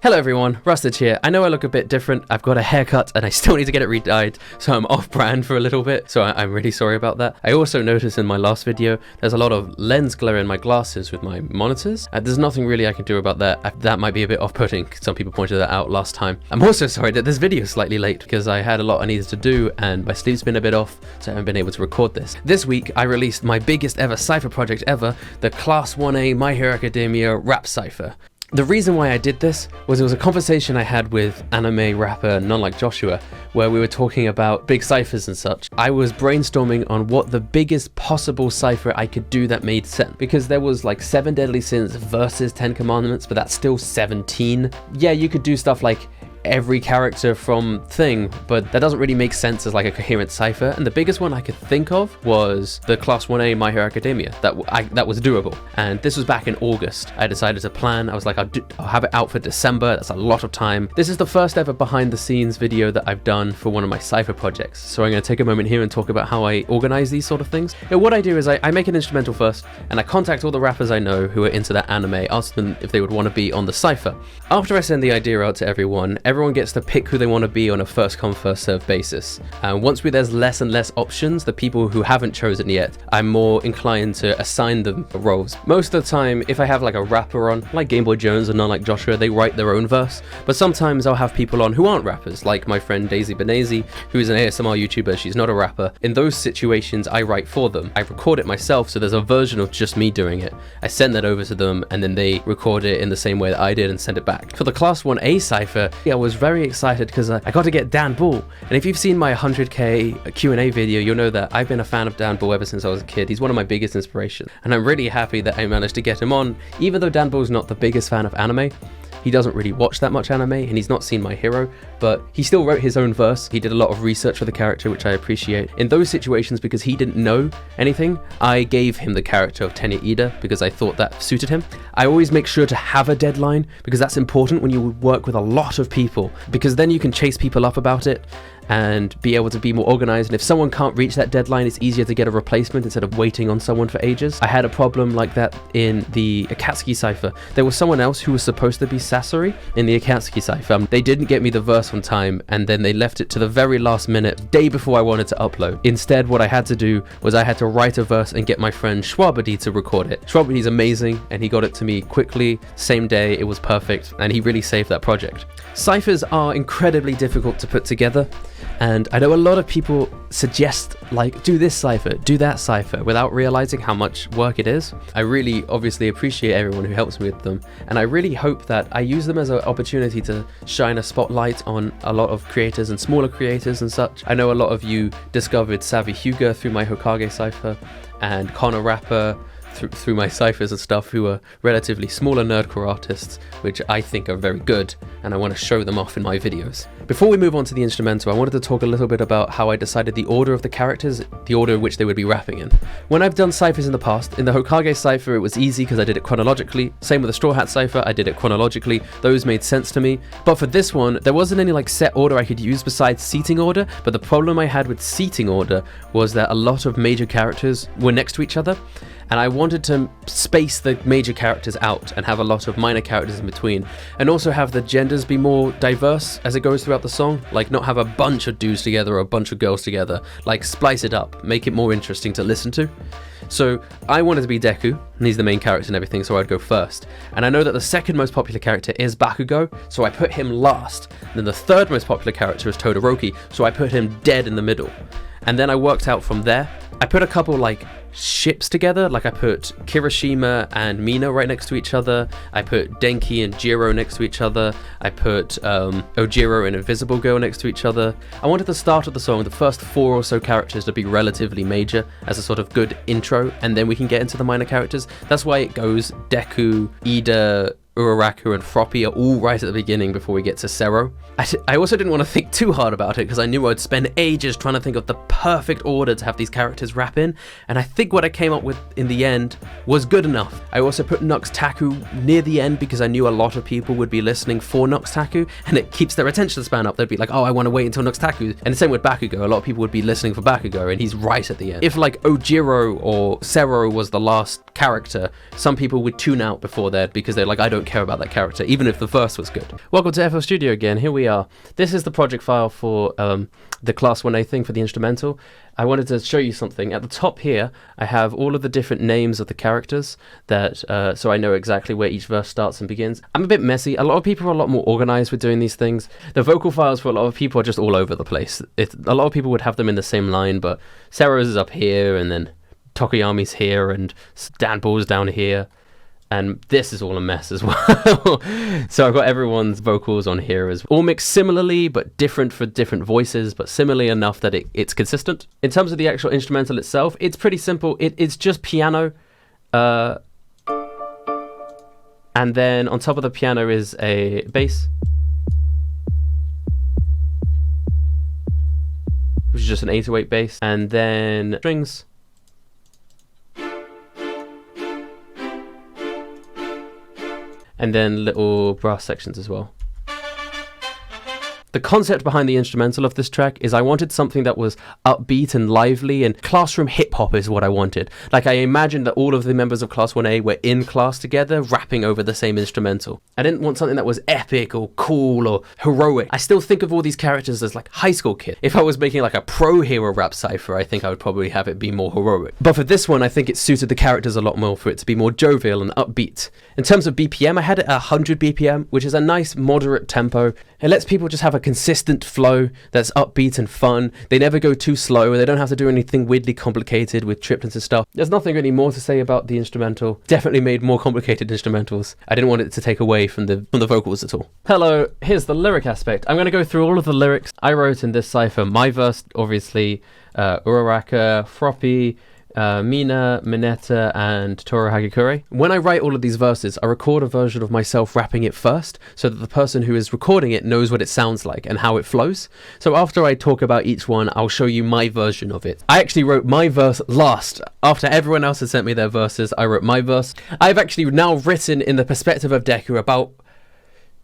Hello everyone, Rusted here. I know I look a bit different, I've got a haircut and I still need to get it re-dyed, so I'm off brand for a little bit, so I'm really sorry about that. I also noticed in my last video, there's a lot of lens glare in my glasses with my monitors. There's nothing really I can do about that. That might be a bit off-putting, some people pointed that out last time. I'm also sorry that this video is slightly late because I had a lot I needed to do and my sleep's been a bit off, so I haven't been able to record this. This week, I released my biggest ever Cypher project ever, the Class 1A My Hero Academia rap Cypher. The reason why I did this was it was a conversation I had with anime rapper None Like Joshua, where we were talking about big ciphers and such. I was brainstorming on what the biggest possible cipher I could do that made sense, because there was like 7 Deadly Sins versus 10 Commandments, but that's still 17. Yeah, you could do stuff like every character from Thing, but that doesn't really make sense as like a coherent cipher. And the biggest one I could think of was the Class 1A My Hero Academia. That was doable. And this was back in August. I decided to plan. I was like, I'll have it out for December. That's a lot of time. This is the first ever behind the scenes video that I've done for one of my cipher projects. So I'm going to take a moment here and talk about how I organize these sort of things. What I do is I make an instrumental first, and I contact all the rappers I know who are into that anime, ask them if they would want to be on the cipher. After I send the idea out to everyone gets to pick who they want to be on a first come first serve basis. And once there's less and less options, the people who haven't chosen yet, I'm more inclined to assign them roles. Most of the time, if I have like a rapper on, like Game Boy Jones and None Like Joshua, they write their own verse. But sometimes I'll have people on who aren't rappers, like my friend Daisy Benezi, who is an ASMR YouTuber. She's not a rapper. In those situations, I write for them. I record it myself, so there's a version of just me doing it. I send that over to them, and then they record it in the same way that I did and send it back. For the Class 1A cipher, I was very excited because I got to get Dan Bull. And if you've seen my 100k Q&A video, you'll know that I've been a fan of Dan Bull ever since I was a kid. He's one of my biggest inspirations. And I'm really happy that I managed to get him on, even though Dan Bull's not the biggest fan of anime. He doesn't really watch that much anime and he's not seen My Hero, but he still wrote his own verse. He did a lot of research for the character, which I appreciate. In those situations, because he didn't know anything, I gave him the character of Tenya Ida because I thought that suited him. I always make sure to have a deadline because that's important when you work with a lot of people, because then you can chase people up about it and be able to be more organized. And if someone can't reach that deadline, it's easier to get a replacement instead of waiting on someone for ages. I had a problem like that in the Akatsuki cipher. There was someone else who was supposed to be Sasori in the Akatsuki cipher. They didn't get me the verse on time, and then they left it to the very last minute, day before I wanted to upload. Instead, what I had to do was I had to write a verse and get my friend Schwabadi to record it. Schwabadi's amazing, and he got it to me quickly, same day. It was perfect, and he really saved that project. Ciphers are incredibly difficult to put together. And I know a lot of people suggest, like, do this cipher, do that cipher, without realizing how much work it is. I really obviously appreciate everyone who helps me with them, and I really hope that I use them as an opportunity to shine a spotlight on a lot of creators and smaller creators and such. I know a lot of you discovered Savvy Hyuga through my Hokage cipher, and Connor Rapper through my ciphers and stuff, who are relatively smaller nerdcore artists, which I think are very good, and I want to show them off in my videos. Before we move on to the instrumental, I wanted to talk a little bit about how I decided the order of the characters, the order in which they would be rapping in. When I've done ciphers in the past, in the Hokage cipher it was easy because I did it chronologically. Same with the Straw Hat cipher, I did it chronologically. Those made sense to me. But for this one, there wasn't any like set order I could use besides seating order, but the problem I had with seating order was that a lot of major characters were next to each other. And I wanted to space the major characters out and have a lot of minor characters in between, and also have the genders be more diverse as it goes throughout the song, like not have a bunch of dudes together or a bunch of girls together, like splice it up, make it more interesting to listen to. So I wanted to be Deku, and he's the main character and everything, so I'd go first. And I know that the second most popular character is Bakugo, so I put him last. And then the third most popular character is Todoroki, so I put him dead in the middle. And then I worked out from there. I put a couple like ships together, like I put Kirishima and Mina right next to each other. I put Denki and Jiro next to each other. I put Ojiro and Invisible Girl next to each other. I wanted the start of the song, the first 4 or so characters, to be relatively major as a sort of good intro, and then we can get into the minor characters. That's why it goes Deku, Ida, Uraraku and Froppy are all right at the beginning before we get to Sero. I also didn't want to think too hard about it because I knew I'd spend ages trying to think of the perfect order to have these characters rap in, and I think what I came up with in the end was good enough. I also put Nux Taku near the end because I knew a lot of people would be listening for Nux Taku, and it keeps their attention span up. They'd be like, oh, I want to wait until Nux Taku. And the same with Bakugo, a lot of people would be listening for Bakugo, and he's right at the end. If like Ojiro or Sero was the last character, some people would tune out before that because they're like, I don't don't care about that character, even if the verse was good. Welcome to FL Studio again. Here we are. This is the project file for the Class 1A thing for the instrumental. I wanted to show you something. At the top here, I have all of the different names of the characters that so I know exactly where each verse starts and begins. I'm a bit messy. A lot of people are a lot more organized with doing these things. The vocal files for a lot of people are just all over the place. A lot of people would have them in the same line, but Sarah's is up here, and then Tokoyami's here, and Dan Ball's down here. And this is all a mess as well. So I've got everyone's vocals on here as all mixed similarly, but different for different voices, but similarly enough that it's consistent. In terms of the actual instrumental itself, it's pretty simple. It's just piano. And then on top of the piano is a bass, which is just an 808 bass. And then strings. And then little brass sections as well. The concept behind the instrumental of this track is I wanted something that was upbeat and lively, and classroom hip-hop is what I wanted. Like, I imagined that all of the members of Class 1A were in class together, rapping over the same instrumental. I didn't want something that was epic or cool or heroic. I still think of all these characters as like high school kids. If I was making like a pro-hero rap cypher, I think I would probably have it be more heroic. But for this one, I think it suited the characters a lot more for it to be more jovial and upbeat. In terms of BPM, I had it at 100 BPM, which is a nice moderate tempo. It lets people just have a consistent flow that's upbeat and fun. They never go too slow, and they don't have to do anything weirdly complicated with triplets and stuff. There's nothing really more to say about the instrumental. Definitely made more complicated instrumentals. I didn't want it to take away from the vocals at all. Hello, here's the lyric aspect. I'm going to go through all of the lyrics I wrote in this cipher. My verse, obviously, Uraraka, Froppy, Mina, Mineta, and Toru Hagakure. When I write all of these verses, I record a version of myself rapping it first, so that the person who is recording it knows what it sounds like and how it flows. So after I talk about each one, I'll show you my version of it. I actually wrote my verse last. After everyone else had sent me their verses, I wrote my verse. I've actually now written in the perspective of Deku about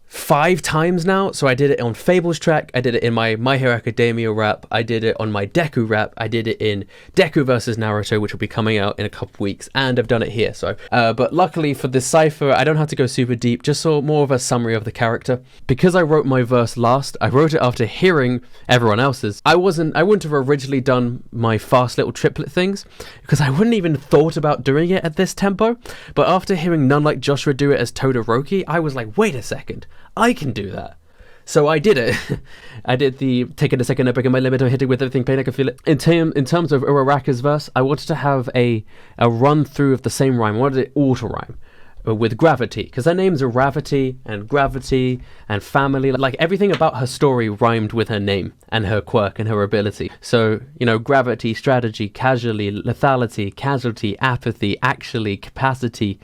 5 times now. So I did it on Fable's track, I did it in my Hero Academia rap, I did it on my Deku rap, I did it in Deku versus Naruto, which will be coming out in a couple weeks, and I've done it here. So but luckily for this cipher, I don't have to go super deep, just saw more of a summary of the character. Because I wrote my verse last, I wrote it after hearing everyone else's. I wouldn't have originally done my fast little triplet things, because I wouldn't even thought about doing it at this tempo. But after hearing None Like Joshua do it as Todoroki, I was like, wait a second, I can do that. So I did it. I did the take it a second, breaking my limit, or hit it with everything, pain, I can feel it. In terms of Uraraka's verse, I wanted to have a run through of the same rhyme. I wanted it all to rhyme with gravity, because her names are Gravity and family. Like, everything about her story rhymed with her name and her quirk and her ability. So, you know, gravity, strategy, casually, lethality, casualty, apathy, actually, capacity,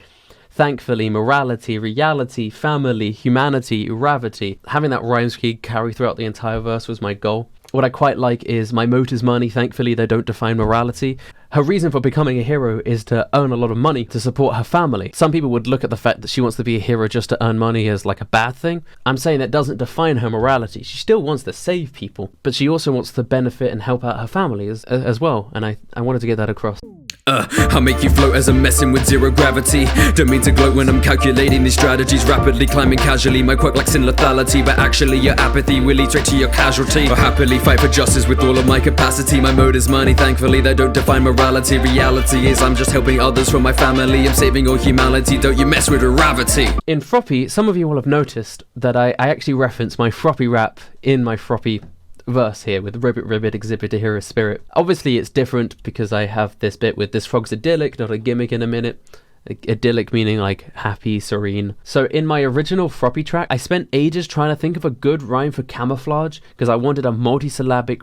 thankfully, morality, reality, family, humanity, gravity. Having that rhyme scheme carry throughout the entire verse was my goal. What I quite like is my moat is money, thankfully they don't define morality. Her reason for becoming a hero is to earn a lot of money to support her family. Some people would look at the fact that she wants to be a hero just to earn money as like a bad thing. I'm saying that doesn't define her morality. She still wants to save people, but she also wants to benefit and help out her family as well. And I wanted to get that across. I'll make you float as I'm messing with zero gravity. Don't mean to gloat when I'm calculating these strategies, rapidly climbing casually. My quirk lacks in lethality, but actually your apathy will lead straight to your casualty. I'll happily fight for justice with all of my capacity. My mode is money, thankfully they don't define morality. Reality is I'm just helping others from my family. I'm saving all humanity, don't you mess with gravity. In Froppy, some of you will have noticed that I actually reference my Froppy rap in my Froppy verse here with Ribbit exhibit a hero spirit. Obviously it's different because I have this bit with this frog's idyllic, not a gimmick in a minute. Idyllic meaning like happy, serene. So in my original Froppy track, I spent ages trying to think of a good rhyme for camouflage, because I wanted a multisyllabic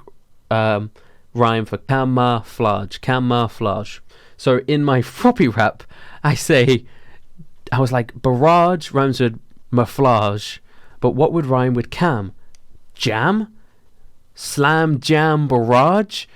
rhyme for camouflage. So in my Froppy rap, I was like, barrage rhymes with maflage, but what would rhyme with cam? Jam? Slam jam barrage?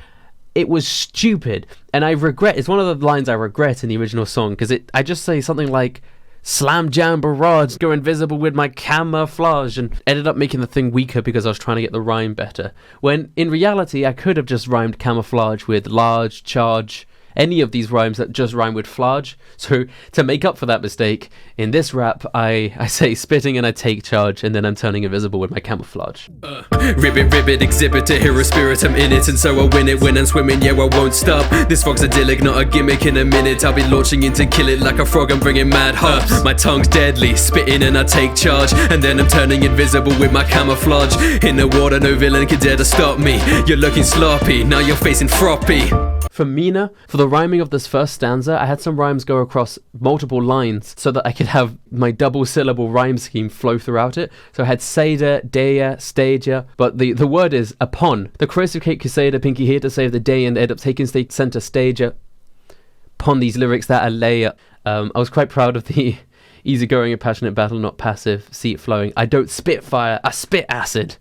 It was stupid, and I regret, it's one of the lines I regret in the original song, because I just say something like slam jam barrage, go invisible with my camouflage, and ended up making the thing weaker because I was trying to get the rhyme better, when in reality I could have just rhymed camouflage with large, charge, any of these rhymes that just rhyme with flage. So to make up for that mistake, in this rap, I say spitting and I take charge, and then I'm turning invisible with my camouflage. Ribbit, exhibit a hero spirit, I'm in it, and so I win it. When I'm swimming, yeah, I won't stop. This fog's idyllic, not a gimmick. In a minute, I'll be launching in to kill it like a frog, I'm bringing mad hops. My tongue's deadly, spitting and I take charge, and then I'm turning invisible with my camouflage. In the water, no villain can dare to stop me. You're looking sloppy, now you're facing froppy. For Mina, for the rhyming of this first stanza, I had some rhymes go across multiple lines so that I could have my double syllable rhyme scheme flow throughout it. So I had Seda, Dea, Stadia, but the word is upon. The corrosive cake Crusader, Pinky here to save the day and end up taking center stage upon these lyrics that are layer. I was quite proud of the easygoing and passionate battle, not passive, see it flowing. I don't spit fire, I spit acid.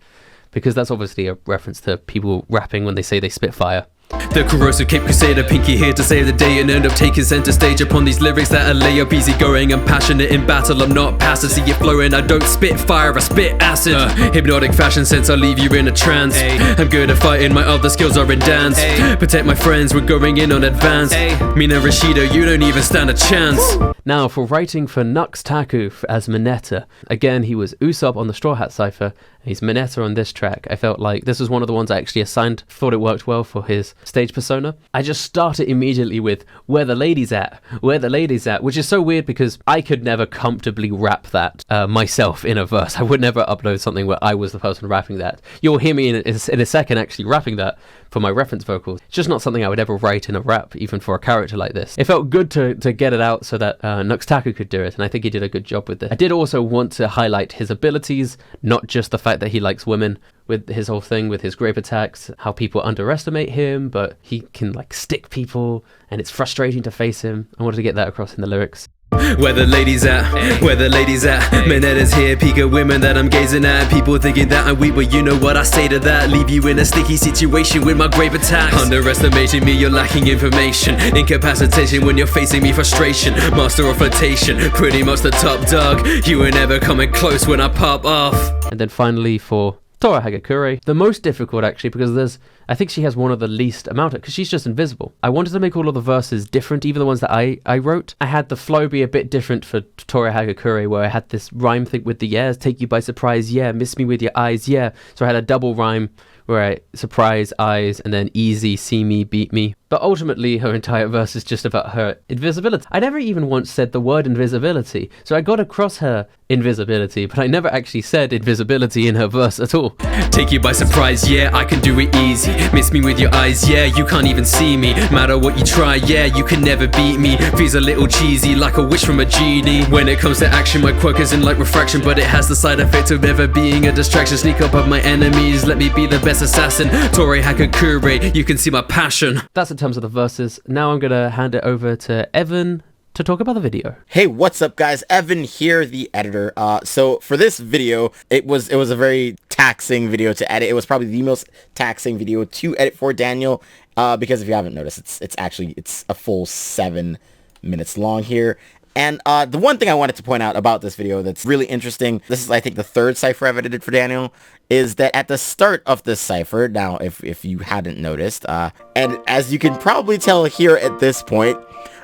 Because that's obviously a reference to people rapping when they say they spit fire. The corrosive Cape Crusader, Pinky here to save the day and end up taking center stage upon these lyrics that are lay up, easy going and passionate in battle. I'm not passive, see it flowing, I don't spit fire, I spit acid. Hypnotic fashion sense, I'll leave you in a trance. I'm good at fighting, my other skills are in dance. Protect my friends, we're going in on advance. Mina Rashido, you don't even stand a chance. Now for writing for Nux Taku as Mineta. Again, he was Usopp on the Straw Hat Cypher. He's Mineta on this track. I felt like this was one of the ones I actually assigned, thought it worked well for his stage persona. I just started immediately with where the ladies at, where the ladies at, which is so weird because I could never comfortably rap that myself in a verse. I would never upload something where I was the person rapping that. You'll hear me in a second actually rapping that for my reference vocals. It's just not something I would ever write in a rap, even for a character like this. It felt good to get it out so that Nux Taku could do it, and I think he did a good job with this. I did also want to highlight his abilities, not just the fact that he likes women, with his whole thing with his grape attacks, how people underestimate him, but he can like stick people, and it's frustrating to face him. I wanted to get that across in the lyrics. Where the ladies at, where the ladies at. Mineta's here, peak of women that I'm gazing at. People thinking that I'm weak, but you know what I say to that. Leave you in a sticky situation with my grape attacks. Underestimating me, you're lacking information. Incapacitation when you're facing me, frustration. Master of flirtation, pretty much the top dog. You ain't ever coming close when I pop off. And then finally for Tora Hagakure, the most difficult actually, because I think she has one of the least amount of, because she's just invisible. I wanted to make all of the verses different, even the ones that I wrote. I had the flow be a bit different for Tora Hagakure, where I had this rhyme thing with the yeahs, take you by surprise, yeah, miss me with your eyes, yeah. So I had a double rhyme where I surprise, eyes, and then easy, see me, beat me. But ultimately, her entire verse is just about her invisibility. I never even once said the word invisibility, so I got across her invisibility, but I never actually said invisibility in her verse at all. Take you by surprise, yeah, I can do it easy. Miss me with your eyes, yeah, you can't even see me. Matter what you try, yeah, you can never beat me. Feels a little cheesy, like a wish from a genie. When it comes to action, my quirk isn't like refraction, but it has the side effect of never being a distraction. Sneak up on my enemies, let me be the best assassin. Tori Hagakure, you can see my passion. That's in terms of the verses. Now I'm gonna hand it over to Evan to talk about the video. Hey, what's up guys? Evan here, the editor. So for this video, it was a very taxing video to edit. It was probably the most taxing video to edit for Daniel, because if you haven't noticed, it's a full 7 minutes long here. And the one thing I wanted to point out about this video that's really interesting, this is I think the third cipher I've edited for Daniel, is that at the start of this cipher, now if you hadn't noticed, and as you can probably tell here at this point,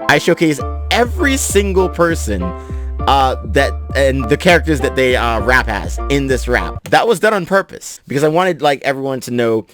I showcase every single person and the characters that they rap as in this rap. That was done on purpose because I wanted like everyone to know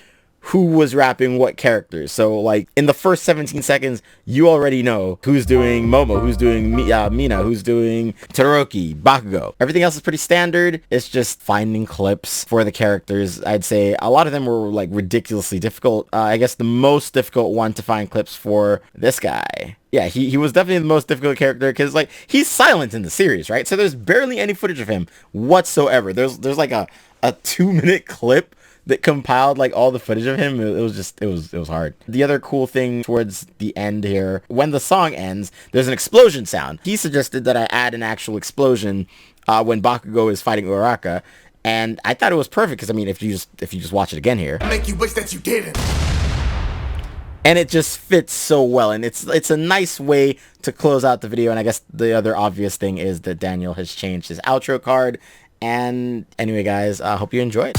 who was rapping what characters. So like in the first 17 seconds, you already know who's doing Momo, who's doing Mina, who's doing Todoroki, Bakugo. Everything else is pretty standard. It's just finding clips for the characters. I'd say a lot of them were like ridiculously difficult. I guess the most difficult one to find clips for this guy. Yeah, he was definitely the most difficult character because like he's silent in the series, right? So there's barely any footage of him whatsoever. There's like a 2-minute clip that compiled like all the footage of him. It was hard. The other cool thing towards the end here, when the song ends, there's an explosion sound. He suggested that I add an actual explosion when Bakugo is fighting Uraraka, and I thought it was perfect because I mean if you just watch it again here, make you wish that you didn't. And it just fits so well, and it's a nice way to close out the video. And I guess the other obvious thing is that Daniel has changed his outro card. And anyway guys, I hope you enjoyed.